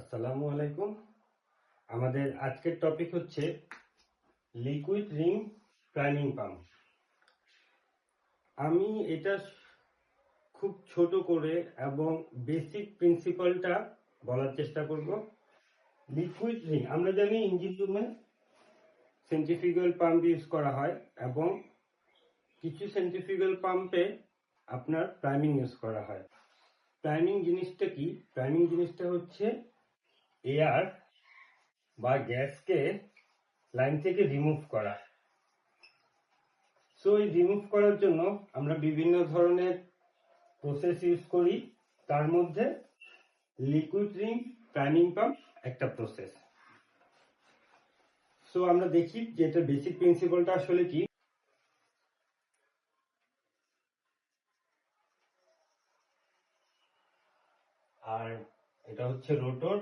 আসসালামু আলাইকুম। আমাদের আজকের টপিক হচ্ছে লিকুইড রিং প্রাইমিং পাম্প। আমি এটা খুব ছোট করে এবং বেসিক প্রিন্সিপালটা বলার চেষ্টা করব। লিকুইড রিং আমরা জানি ইঞ্জিন রুমে সেন্ট্রিফিউগাল পাম্প ইউজ করা হয় এবং কিছু সেন্ট্রিফিউগাল পাম্পে আপনার প্রাইমিং ইউজ করা হয়। প্রাইমিং জিনিসটা কি? প্রাইমিং জিনিসটা হচ্ছে এয়ার বা গ্যাসকে লাইন থেকে রিমুভ করা। সো এই রিমুভ করার জন্য আমরা বিভিন্ন ধরনের প্রসেস ইউজ করি, তার মধ্যে লিকুইড রিং প্রাইমিং পাম্প একটা প্রসেস। সো আমরা দেখি যে এটা বেসিক প্রিন্সিপালটা আসলে কি। আর এটা হচ্ছে রোটর,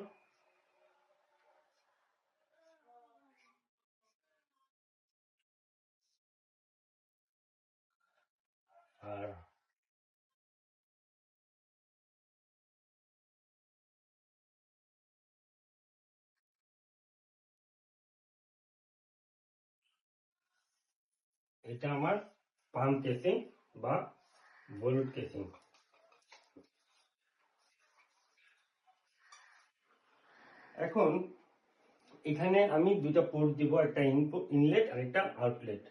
আর এটা আমার পাম্প কেসিং বা ভলুট কেসিং। এখন এখানে আমি দুটো পোর্ট দিব, একটা ইনলেট আর একটা আউটলেট।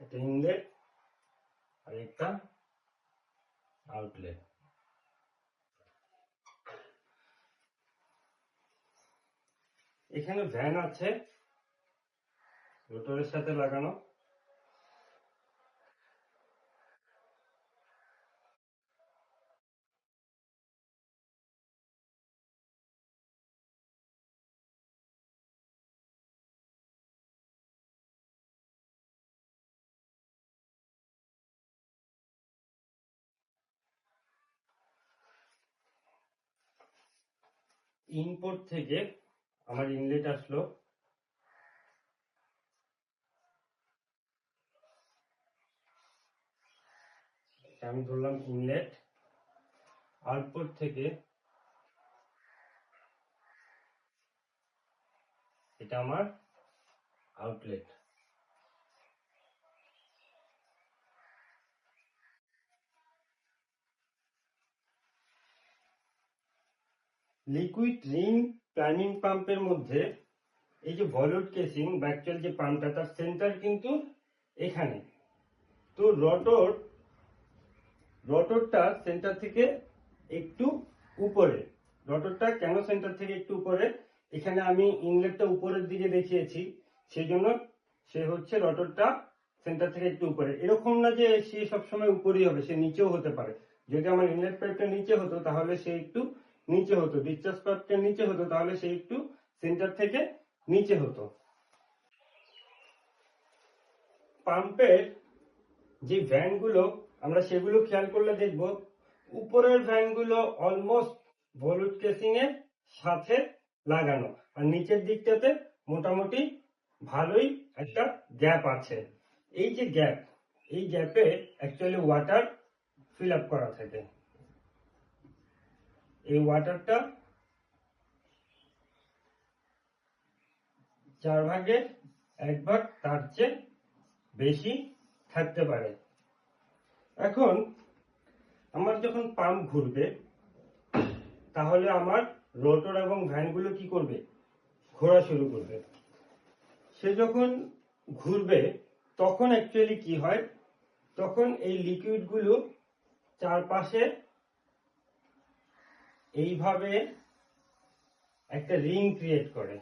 একটা ইনলেট আর একটা আউটলেট। এখানে ভ্যান আছে রোটরের সাথে লাগানো। ইনপুট থেকে আমার ইনলেট আসলো, আমি ধরলাম ইনলেট। আউটপুট থেকে এটা আমার আউটলেট। লিকুইড রিং প্রাইমিং পাম্পের মধ্যে এই যে ভলুট কেসিং বা অ্যাকচুয়াল যে পাম্পটা, তার সেন্টার কিন্তু এখানে। তো রোটরটা সেন্টার থেকে একটু উপরে। রোটরটা কেন সেন্টার থেকে একটু উপরে? এখানে আমি ইনলেটটা উপরের দিকে দেখিয়েছি, সেই জন্য সে হচ্ছে রোটরটা সেন্টার থেকে একটু উপরে। এরকম না যে সে সবসময় উপরেই হবে, সে নিচেও হতে পারে। যদি আমার ইনলেট পাইপটা নিচে হতো তাহলে সে একটু নিচে হতো, ডিসচার্জ পাইপটা নিচে হতো তাহলে সে একটু সেন্টার থেকে নিচে হতো। পাম্পের যে ভ্যানগুলো আমরা সেগুলো খেয়াল করলে দেখব উপরের ভ্যানগুলো অলমোস্ট ভলুট কেসিং এর সাথে লাগানো, আর নিচের দিকটাতে মোটামুটি ভালোই একটা গ্যাপ আছে। এই যে গ্যাপ, এই গ্যাপে অ্যাকচুয়ালি ওয়াটার ফিল আপ করা থাকে। এই ওয়াটারটা 1/4 তার চেয়ে বেশি থাকতে পারে। এখন আমার যখন পাম্প ঘুরবে তাহলে আমার রোটর এবং ভ্যানগুলো কি করবে? ঘোরা শুরু করবে। সে যখন ঘুরবে তখন অ্যাকচুয়ালি কি হয়? তখন এই লিকুইডগুলো চারপাশে এইভাবে একটা রিং ক্রিয়েট করে।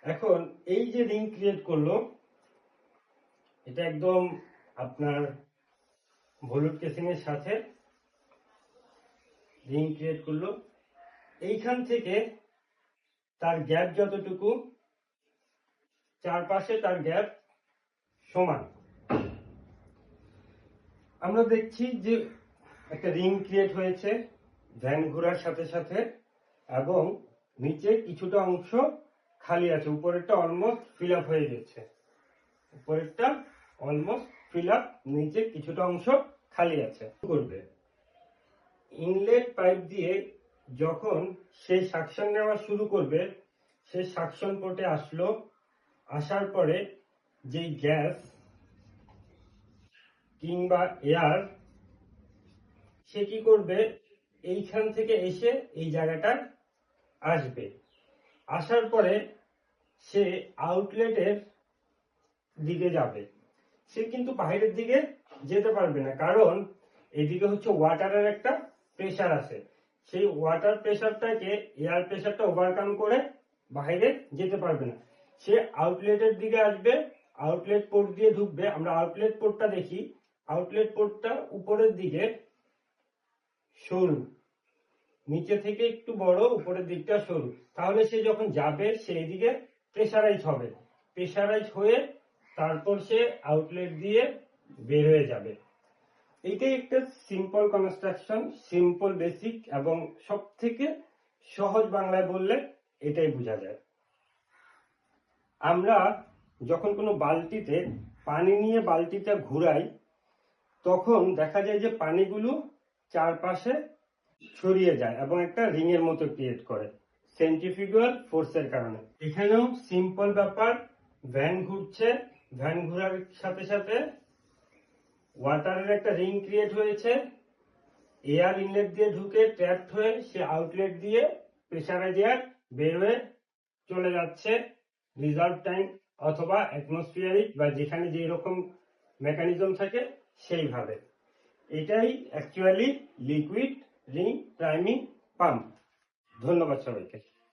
এখন এই যে রিং ক্রিয়েট করলো, এটা একদম আপনার ভলুট কেসিং এর সাথে রিং ক্রিয়েট করলো। এইখান থেকে তার গ্যাপ যতটুকু, চারপাশে তার গ্যাপ সমান। আমরা দেখছি যে একটা রিং ক্রিয়েট হয়েছে ভ্যান ঘোরার সাথে সাথে। এবং নিচে কিছুটা অংশ খালি আছে, উপরেরটা অলমোস্ট ফিল আপ হয়ে গেছে, উপরেরটা অলমোস্ট ফিল আপ, নিচে কিছুটা অংশ খালি আছে। করবে ইনলেট পাইপ দিয়ে যখন সে সাকশন নেওয়া শুরু করবে, সে সাকশন পোর্টে আসলো, আসার পরে যেই গ্যাস কিংবা এয়ার, সে কি করবে, এইখান থেকে এসে এই জায়গাটা আসবে, আসার পরে সে আউটলেটের দিকে যাবে। সে কিন্তু বাইরের দিকে যেতে পারবে না, কারণ এদিকে হচ্ছে ওয়াটারের একটা প্রেসার আছে, সেই ওয়াটার প্রেসারটাকে এয়ার প্রেসারটা ওভারকাম করে বাইরে যেতে পারবে না। সে আউটলেটের দিকে আসবে, আউটলেট পোর্ট দিয়ে ঢুকবে। আমরা আউটলেট পোর্টটা দেখি, আউটলেট পোর্টটা উপরের দিকে সরু, নিচে থেকে একটু বড়, উপরের দিকটা সরু, তাহলে সে যখন যাবে সেই দিকে প্রেসারাইজ হবে, প্রেসারাইজ হয়ে তারপর সে আউটলেট দিয়ে বের হয়ে যাবে। এইটাই একটা সিম্পল কনস্ট্রাকশন, সিম্পল বেসিক, এবং সব থেকে সহজ বাংলায় বললে এটাই বোঝা যায়। আমরা যখন কোনো বালতিতে পানি নিয়ে বালতিটা ঘুরাই, তখন দেখা যায় যে পানিগুলো চারপাশে ছড়িয়ে যায় এবং একটা রিং এর মতো ক্রিয়েট করে সেন্ট্রিফিউগাল ফোর্সের কারণে। এখানেও সিম্পল ব্যাপার, ভ্যান ঘুরছে, ভ্যান ঘোরার সাথে সাথে ওয়াটারের একটা রিং ক্রিয়েট হয়েছে, এয়ার ইনলেট দিয়ে ঢুকে ট্র্যাপড হয়ে সে আউটলেট দিয়ে প্রেসারাইজ এয়ার বের হয়ে চলে যাচ্ছে রিজার্ভ ট্যাঙ্ক অথবা অ্যাটমসফিয়ারিক, বা যেখানে যে রকম মেকানিজম থাকে সেইভাবে। এটাই actually liquid ring priming pump. ধন্যবাদ সবাইকে।